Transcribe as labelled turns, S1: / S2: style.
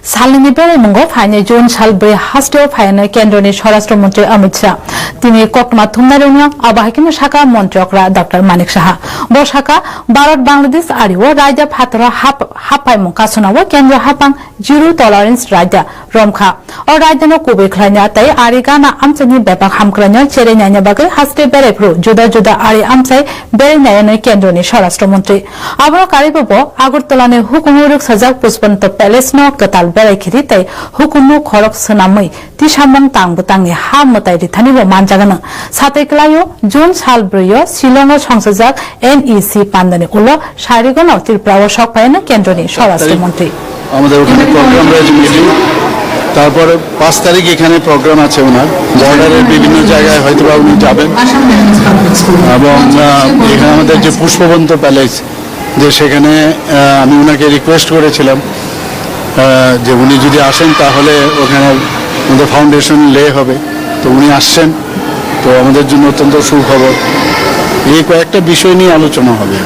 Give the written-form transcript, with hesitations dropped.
S1: salini bere mungo phaine June salbre hasteo phaine কেন্দ্রনি স্বরাষ্ট্রমন্ত্রী অমিত শাহ তিনি কক্টমা থুমনারুনিয়া আবাহকিন শাখা মন্ত্রকরা ডক্টর মানিক সাহা বসাকা ভারত বাংলাদেশ আরিও রাজ্য ফাতরা হাপাইমু কাসনাও কেন্দ্র হাপাং জিরো টলারেন্স রাজ্য রমখা ও রাজ্যনো কোবে খ্লাইনা তাই আরিগানা আমসানি ব্যাপক হামক্রানা চেরেনাইনা বাগে হাস্তে বেরেফ্রু জুদা জুদা আরি আমসাই বেরেনায়নে কেন্দ্রনি স্বরাষ্ট্রমন্ত্রী আবর কারিবব আগরতলানে হুকুমুরুক সাজাক পুষ্পন্ত প্যালেস ন কতাল বেরাইখিরি তাই হুকুমু খরক সনামই তিসামং তাংবুতাংনি হা মতাই রিথানিব মানজাগানো সাতেকলাयो জুন সাল ব্রয় শিলং সংসজাক এনইসি পান্দানি উল্ল সারিগণ ত্রিপুরা সকপায়ন কেন্দ্রনি স্বরাষ্ট্রমন্ত্রী
S2: আমাদের ওখানে প্রোগ্রাম রয়েছে মিটিং তারপরে 5 তারিখ এখানে প্রোগ্রাম আছে ওনার বর্ডারের বিভিন্ন জায়গায় হয়তো উনি যাবেন এবং এখানে আমাদের যে পুষ্পবন্ত প্যালেস যে সেখানে আমি ওনাকে রিকোয়েস্ট করেছিলাম যে উনি যদি আসেন তাহলে ওখানে আমাদের ফাউন্ডেশন লে হবে তো উনি আসছেন তো আমাদের জন্য অত্যন্ত সুখবর এই কয়েকটা বিষয় নিয়ে আলোচনা হবে